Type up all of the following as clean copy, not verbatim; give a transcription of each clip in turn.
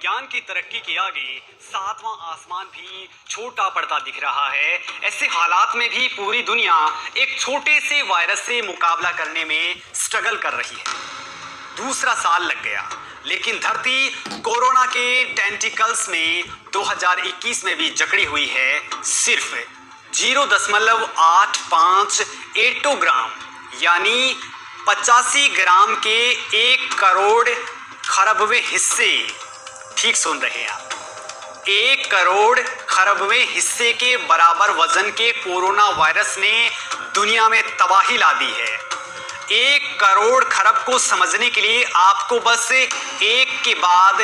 ज्ञान की तरक्की के आगे सातवां आसमान भी छोटा पड़ता दिख रहा है। ऐसे हालात में भी पूरी दुनिया एक छोटे से वायरस से मुकाबला करने में स्ट्रगल कर रही है। दूसरा साल लग गया, लेकिन धरती कोरोना के टेंटिकल्स में 2021 में भी जकड़ी हुई है। सिर्फ 0.85 एटोग्राम यानी 85 ग्राम के 1 करोड़ खरबवें हिस्से, ठीक सुन रहे हैं आप, 1 करोड़ खरबवें हिस्से के बराबर वजन के कोरोना वायरस ने दुनिया में तबाही ला दी है। 1 करोड़ खरब को समझने के लिए आपको बस एक के बाद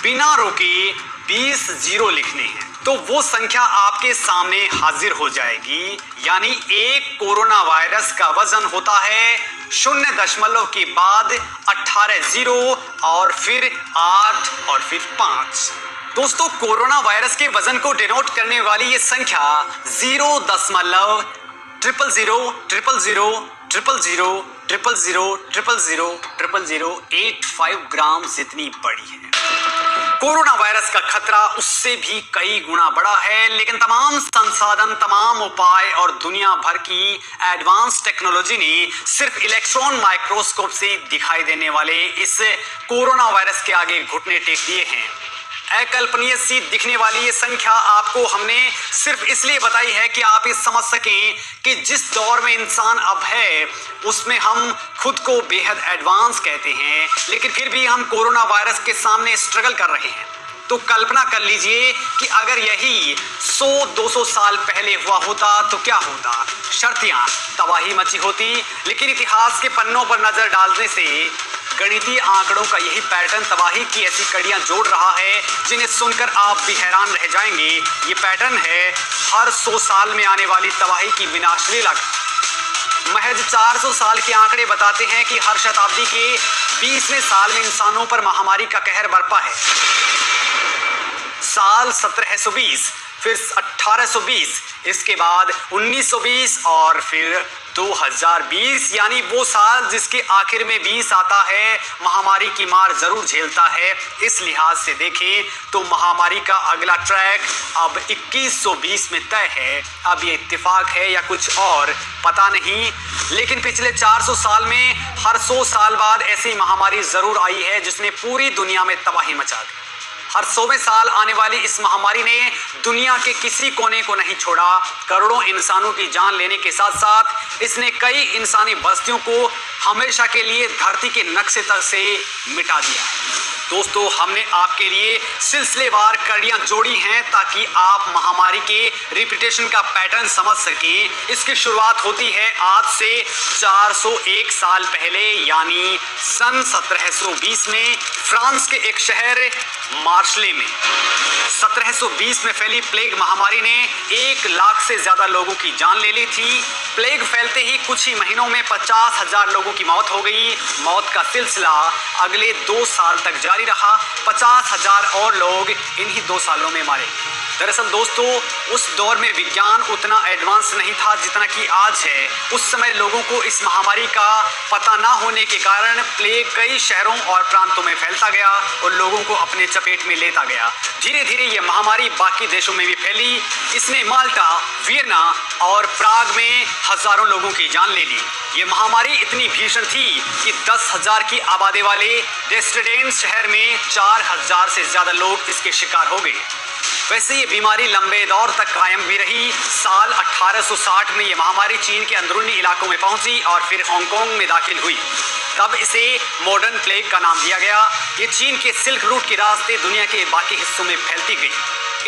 बिना रोके 20 जीरो लिखने हैं, तो वो संख्या आपके सामने हाजिर हो जाएगी। यानी एक कोरोना वायरस का वजन होता है 0 के बाद 18 जीरो और फिर 8 और फिर 5। दोस्तों, कोरोना वायरस के वजन को डिनोट करने वाली ये संख्या 0.00000000000085 ग्राम जितनी बड़ी है। कोरोना वायरस का खतरा उससे भी कई गुना बड़ा है, लेकिन तमाम संसाधन, तमाम उपाय और दुनिया भर की एडवांस टेक्नोलॉजी ने सिर्फ इलेक्ट्रॉन माइक्रोस्कोप से दिखाई देने वाले इस कोरोना वायरस के आगे घुटने टेक दिए हैं। अकल्पनीय सी दिखने वाली ये संख्या आपको हमने सिर्फ इसलिए बताई है कि आप ये समझ सकें कि जिस दौर में इंसान अब है उसमें हम खुद को बेहद एडवांस कहते हैं, लेकिन फिर भी हम कोरोना वायरस के सामने स्ट्रगल कर रहे हैं। तो कल्पना कर लीजिए कि अगर यही 100-200 साल पहले हुआ होता तो क्या होता। शर्तियां तबाही मची होती, लेकिन इतिहास के पन्नों पर नजर डालने से गणितीय आंकड़ों का यही पैटर्न तबाही की ऐसी कड़ियां जोड़ रहा है जिन्हें सुनकर आप भी हैरान रह जाएंगे। ये पैटर्न है हर 100 साल में आने वाली तबाही की विनाशलीला का। महज 400 साल के आंकड़े बताते हैं कि हर शताब्दी के 20वें साल में इंसानों पर महामारी का कहर बरपा है। साल 1720, फिर 1820, इसके बाद 1920 और फिर 2020, यानी वो साल जिसके आखिर में 20 आता है, महामारी की मार जरूर झेलता है। इस लिहाज से देखें तो महामारी का अगला ट्रैक अब 2120 में तय है। अब ये इत्तेफाक है या कुछ और पता नहीं, लेकिन पिछले 400 साल में हर 100 साल बाद ऐसी महामारी जरूर आई है जिसने पूरी दुनिया में तबाही मचा दी। हर 100वें साल आने वाली इस महामारी ने दुनिया के किसी कोने को नहीं छोड़ा। करोड़ों इंसानों की जान लेने के साथ साथ इसने कई इंसानी बस्तियों को हमेशा के लिए धरती के नक्शे तक से मिटा दिया। दोस्तों, हमने आपके लिए सिलसिलेवार कड़ियां जोड़ी हैं ताकि आप महामारी के रिपीटेशन का पैटर्न समझ सकें। इसकी शुरुआत होती है आज से 401 साल पहले, यानी सन 1720 में फ्रांस के एक शहर मार्शले में 1720 में फैली प्लेग महामारी ने 1 लाख से ज्यादा लोगों की जान ले ली थी। प्लेग फैलते ही कुछ ही महीनों में 50,000 लोगों की मौत हो गई। मौत का सिलसिला अगले 2 साल तक जारी रहा। 50,000 और लोग इन्हीं 2 सालों में मारे। दरअसल दोस्तों, उस दौर में विज्ञान उतना एडवांस नहीं था जितना कि आज है। उस समय लोगों को इस महामारी का पता ना होने के कारण प्लेग कई शहरों और प्रांतों में फैलता गया और लोगों को अपने चपेट में लेता गया। धीरे धीरे ये महामारी बाकी देशों में भी फैली। इसने माल्टा, वियना और प्राग में हजारों लोगों की जान ले ली। ये महामारी इतनी भीषण थी कि 10,000 की आबादी वाले डेस्टिडेंस शहर में 4,000 से ज्यादा लोग इसके शिकार हो गए। वैसे ये बीमारी लंबे दौर तक कायम भी रही। साल 1860 में ये महामारी चीन के अंदरूनी इलाकों में पहुंची और फिर हांगकांग में दाखिल हुई। तब इसे मॉडर्न प्लेग का नाम दिया गया। ये चीन के सिल्क रूट के रास्ते दुनिया के बाकी हिस्सों में फैलती गई।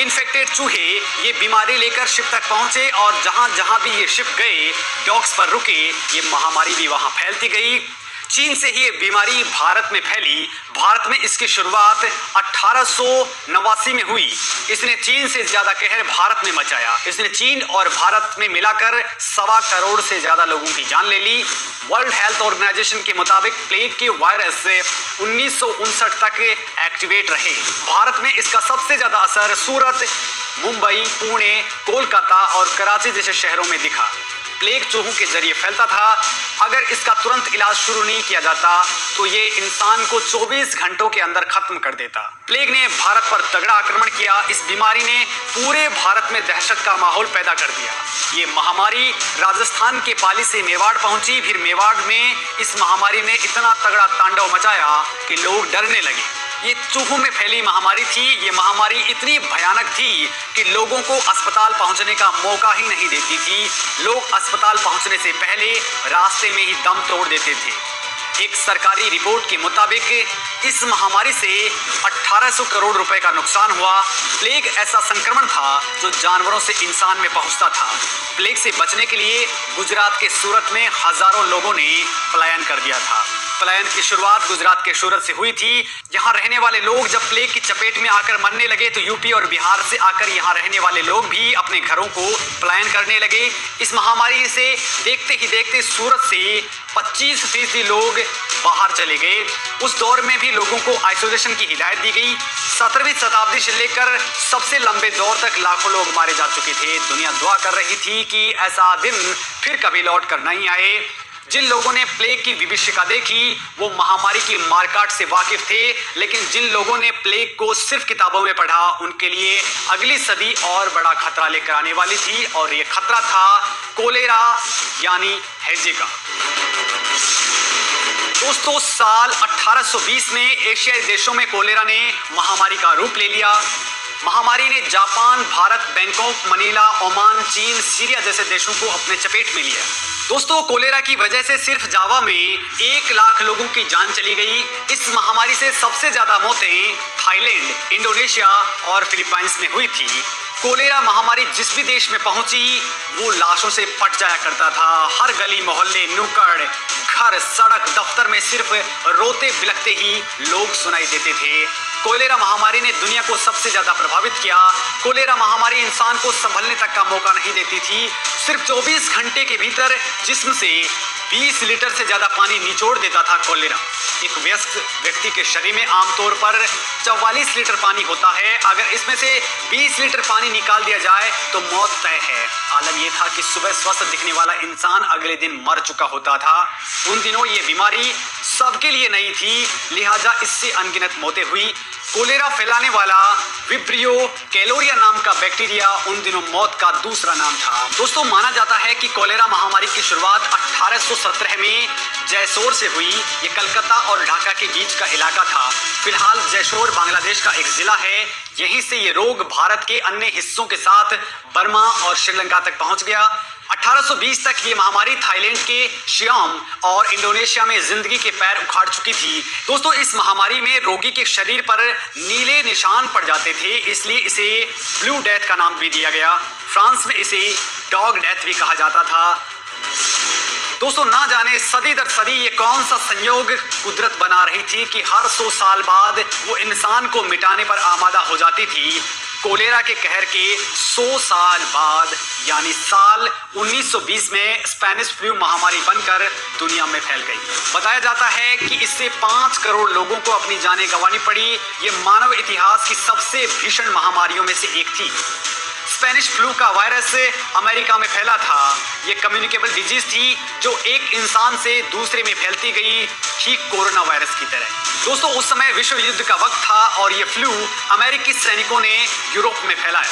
इन्फेक्टेड चूहे ये बीमारी लेकर शिप तक पहुंचे और जहां जहां भी ये शिप गए, डॉक्स पर रुके, ये महामारी भी वहां फैलती गई। चीन से ही बीमारी भारत में फैली। भारत में इसकी शुरुआत 1889 में हुई। इसने चीन से ज्यादा कहर भारत में मचाया। इसने चीन और भारत में मिलाकर 1.25 करोड़ से ज्यादा लोगों की जान ले ली। वर्ल्ड हेल्थ ऑर्गेनाइजेशन के मुताबिक प्लेग के वायरस 1959 तक एक्टिवेट रहे। भारत में इसका सबसे ज्यादा असर सूरत, मुंबई, पुणे, कोलकाता और कराची जैसे शहरों में दिखा। प्लेग चूहों के जरिए फैलता था। अगर इसका तुरंत इलाज शुरू नहीं किया जाता तो ये इंसान को 24 घंटों के अंदर खत्म कर देता। प्लेग ने भारत पर तगड़ा आक्रमण किया। इस बीमारी ने पूरे भारत में दहशत का माहौल पैदा कर दिया। ये महामारी राजस्थान के पाली से मेवाड़ पहुंची। फिर मेवाड़ में इस महामारी ने इतना तगड़ा तांडव मचाया कि लोग डरने लगे। ये चूहों में फैली महामारी थी। ये महामारी इतनी भयानक थी कि लोगों को अस्पताल पहुंचने का मौका ही नहीं देती थी। लोग अस्पताल पहुंचने से पहले रास्ते में ही दम तोड़ देते थे। एक सरकारी रिपोर्ट के मुताबिक इस महामारी से 1800 करोड़ रुपए का नुकसान हुआ। प्लेग ऐसा संक्रमण था जो जानवरों से इंसान में पहुंचता था। प्लेग से बचने के लिए गुजरात के सूरत में हजारों लोगों ने पलायन कर दिया था। पलायन की शुरुआत गुजरात के सूरत से हुई थी। यहाँ रहने वाले लोग जब प्लेग की चपेट में आकर मरने लगे तो यूपी और बिहार से आकर यहाँ रहने वाले लोग भी अपने घरों को पलायन करने लगे। इस महामारी से देखते ही देखते सूरत से 25% लोग बाहर चले गए। उस दौर में भी लोगों को आइसोलेशन की हिदायत दी गई। 17वीं शताब्दी से लेकर सबसे लंबे दौर तक लाखों लोग मारे जा चुके थे। दुनिया दुआ कर रही थी कि ऐसा दिन फिर कभी लौट कर नहीं आए। जिन लोगों ने प्लेग की विभीषिका देखी वो महामारी की मारकाट से वाकिफ थे, लेकिन जिन लोगों ने प्लेग को सिर्फ किताबों में पढ़ा उनके लिए अगली सदी और बड़ा खतरा लेकर आने वाली थी। और ये खतरा था कोलेरा यानी हैजे का। दोस्तों, साल 1820 में एशियाई देशों में कोलेरा ने महामारी का रूप ले लिया। महामारी ने Japan, Bharat, Bangkok, Manila, Oman, चीन, सीरिया जैसे देशों को अपने चपेट में लिया। दोस्तों, कोलेरा की वजह से सिर्फ जावा में 1 लाख लोगों की जान चली गई। इस महामारी से सबसे ज्यादा मौतें थाईलैंड, इंडोनेशिया और फिलीपाइंस में हुई थी। कोलेरा महामारी जिस भी देश में पहुंची वो लाशों से पट जाया करता था। हर गली मोहल्ले, नुक्कड़, घर, सड़क, दफ्तर में सिर्फ रोते बिलखते ही लोग सुनाई देते थे। कोलेरा महामारी ने दुनिया को सबसे ज्यादा प्रभावित किया। कोलेरा महामारी इंसान को संभलने तक का मौका नहीं देती थी। सिर्फ 24 घंटे के भीतर जिस्म से 20 लीटर से ज्यादा पानी निचोड़ देता था कोलेरा। एक वयस्क व्यक्ति के शरीर में आमतौर पर 44 लीटर पानी होता है। अगर इसमें से 20 लीटर पानी निकाल दिया जाए तो मौत तय है। आलम यह था कि सुबह स्वस्थ दिखने वाला इंसान अगले दिन मर चुका होता था। उन दिनों ये बीमारी सबके लिए नई थी, लिहाजा इससे अनगिनत मौतें हुई। कोलेरा फैलाने वाला विब्रियो कैलोरिया नाम का बैक्टीरिया उन दिनों मौत का दूसरा नाम था। दोस्तों, माना जाता है कि कोलेरा महामारी की शुरुआत 1817 में जैसोर से हुई। ये कलकत्ता और ढाका के बीच का इलाका था। फिलहाल जैसोर बांग्लादेश का एक जिला है। यहीं से ये रोग भारत के अन्य हिस्सों के साथ बर्मा और श्रीलंका तक पहुंच गया। 1820 तक ये महामारी थाईलैंड के शियाम और इंडोनेशिया में जिंदगी के पैर उखाड़ चुकी थी। दोस्तों, इस महामारी में रोगी के शरीर पर नीले निशान पड़ जाते थे, इसलिए इसे ब्लू डेथ का नाम भी दिया गया। फ्रांस में इसे डॉग डेथ भी कहा जाता था। दोस्तों, ना जाने सदी दर सदी ये कौन सा संयोग कुदरत बना रही थी कि हर 100 साल बाद वो इंसान को मिटाने पर आमादा हो जाती थी। कोलेरा के कहर के 100 साल बाद यानी साल 1920 में स्पेनिश फ्लू महामारी बनकर दुनिया में फैल गई। बताया जाता है कि इससे 5 करोड़ लोगों को अपनी जानें गंवानी पड़ी। ये मानव इतिहास की सबसे भीषण महामारियों में से एक थी। स्पेनिश फ्लू का वायरस अमेरिका में फैला था। ये कम्युनिकेबल डिजीज थी जो एक इंसान से दूसरे में फैलती गई, ठीक कोरोना वायरस की तरह। दोस्तों, उस समय विश्व युद्ध का वक्त था और ये फ्लू अमेरिकी सैनिकों ने यूरोप में फैलाया।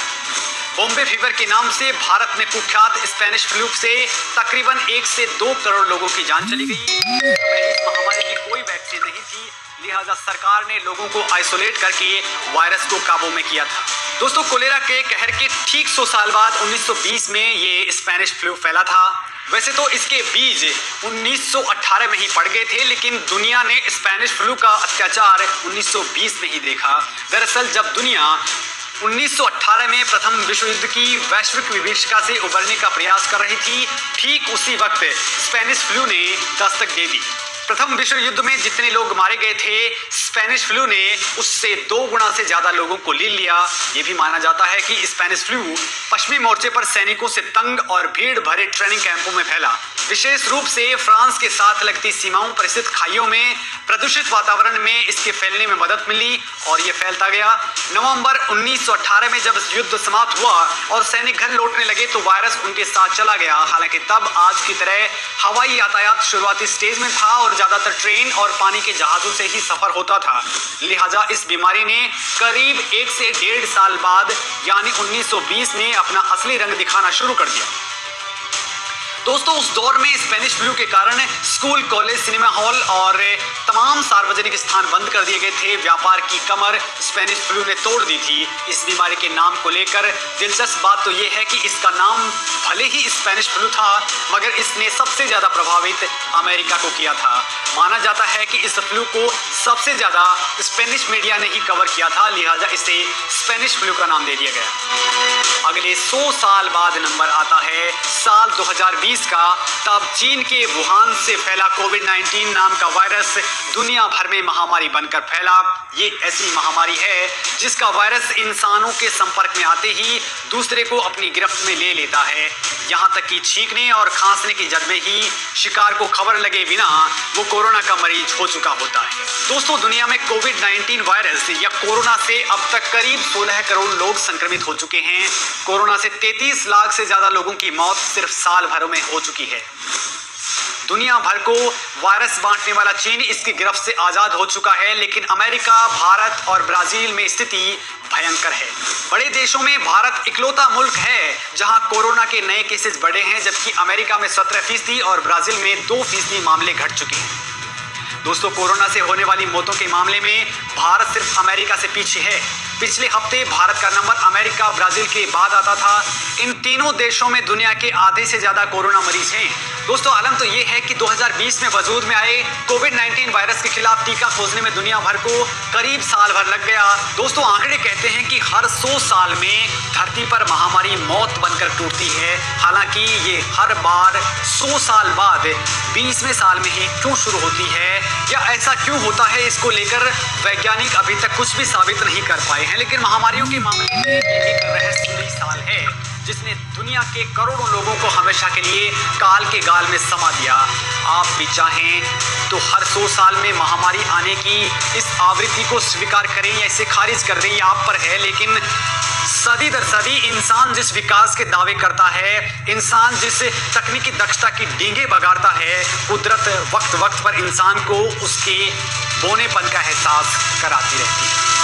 बॉम्बे फीवर के नाम से भारत में कुख्यात स्पेनिश फ्लू से तकरीबन 1 से 2 करोड़ लोगों की जान चली गई। इस महामारी की कोई वैक्सीन नहीं थी, लिहाजा सरकार ने लोगों को आइसोलेट करके वायरस को काबू में किया था। दोस्तों, कोलेरा के कहर के ठीक 100 साल बाद 1920 में ये स्पेनिश फ्लू फैला था। वैसे तो इसके बीज 1918 में ही पड़ गए थे, लेकिन दुनिया ने स्पेनिश फ्लू का अत्याचार 1920 में ही देखा। दरअसल जब दुनिया 1918 में प्रथम विश्व युद्ध की वैश्विक विभीषिका से उबरने का प्रयास कर रही थी, ठीक उसी वक्त स्पेनिश फ्लू ने दस्तक दे दी। प्रथम विश्व युद्ध में जितने लोग मारे गए थे, स्पेनिश फ्लू ने उससे 2 गुना से ज्यादा लोगों को ले लिया। यह भी माना जाता है कि स्पेनिश फ्लू पश्चिमी मोर्चे पर सैनिकों से तंग और भीड़ भरे ट्रेनिंग कैंपों में फैला। विशेष रूप से फ्रांस के साथ लगती सीमाओं पर स्थित खाइयों में प्रदूषित वातावरण में इसके फैलने में मदद मिली और यह फैलता गया। नवंबर 1918 में जब युद्ध समाप्त हुआ और सैनिक घर लौटने लगे तो वायरस उनके साथ चला गया। हालांकि तब आज की तरह हवाई यातायात शुरुआती स्टेज में था और ज्यादातर ट्रेन और पानी के जहाजों से ही सफर होता था। लिहाजा इस बीमारी ने करीब 1 से 1.5 साल बाद यानी 1920 में अपना असली रंग दिखाना शुरू कर दिया। दोस्तों, उस दौर में स्पेनिश फ्लू के कारण स्कूल, कॉलेज, सिनेमा हॉल और तमाम सार्वजनिक स्थान बंद कर दिए गए थे। व्यापार की कमर स्पेनिश फ्लू ने तोड़ दी थी। इस बीमारी के नाम को लेकर दिलचस्प बात तो यह है कि इसका नाम भले ही स्पेनिश फ्लू था, मगर इसने सबसे ज्यादा प्रभावित अमेरिका को किया था। माना जाता है कि इस फ्लू को सबसे ज्यादा स्पेनिश मीडिया ने ही कवर किया था, लिहाजा इसे स्पेनिश फ्लू का नाम दे दिया गया। अगले 100 साल बाद नंबर आता है साल 2020 का। तब चीन के वुहान से फैला कोविड-19 नाम का वायरस दुनिया भर में महामारी बनकर फैला। ये ऐसी महामारी है जिसका वायरस इंसानों के संपर्क में आते ही दूसरे को अपनी गिरफ्त में ले लेता है। यहाँ तक कि छींकने और खांसने की जद में ही शिकार को खबर लगे बिना वो कोरोना का मरीज हो चुका होता है। दोस्तों, दुनिया में कोविड-19 वायरस या कोरोना से अब तक करीब 16 करोड़ लोग संक्रमित हो चुके हैं। कोरोना से 33 लाख से ज्यादा लोगों की मौत सिर्फ साल भर में हो चुकी है। दुनिया भर को वायरस बांटने वाला चीन इसकी गिरफ्त से आजाद हो चुका है, लेकिन अमेरिका, भारत और ब्राजील में स्थिति भयंकर है। बड़े देशों में भारत इकलौता मुल्क है जहां कोरोना के नए केसेस बढ़े हैं, जबकि अमेरिका में 17% और ब्राजील में 2% मामले घट चुके हैं। दोस्तों, कोरोना से होने वाली मौतों के मामले में भारत सिर्फ अमेरिका से पीछे है। पिछले हफ्ते भारत का नंबर अमेरिका, ब्राजील के बाद आता था। इन तीनों देशों में दुनिया के आधे से ज्यादा कोरोना मरीज हैं। दोस्तों, आलम तो ये है कि 2020 में वजूद में आए कोविड-19 वायरस के खिलाफ टीका खोजने में दुनिया भर को करीब साल भर लग गया। दोस्तों, आंकड़े कहते हैं कि हर 100 साल में धरती पर महामारी मौत बनकर टूटती है। हालांकि ये हर बार 100 साल बाद 20वें साल में ही क्यों शुरू होती है या ऐसा क्यों होता है, इसको लेकर वैज्ञानिक अभी तक कुछ भी साबित नहीं कर पाए हैं। लेकिन महामारियों के मामले में ये एक रहस्यमयी साल है जिसने दुनिया के करोड़ों लोगों को हमेशा के लिए काल के गाल में समा दिया। आप भी चाहें तो हर 100 साल में महामारी आने की इस आवृत्ति को स्वीकार करें या इसे खारिज कर दें, ये आप पर है। लेकिन सदी दर सदी इंसान जिस विकास के दावे करता है, इंसान जिस तकनीकी दक्षता की डींगे बगाड़ता है, कुदरत वक्त वक्त पर इंसान को उसके बोनेपन का एहसास कराती रहती है।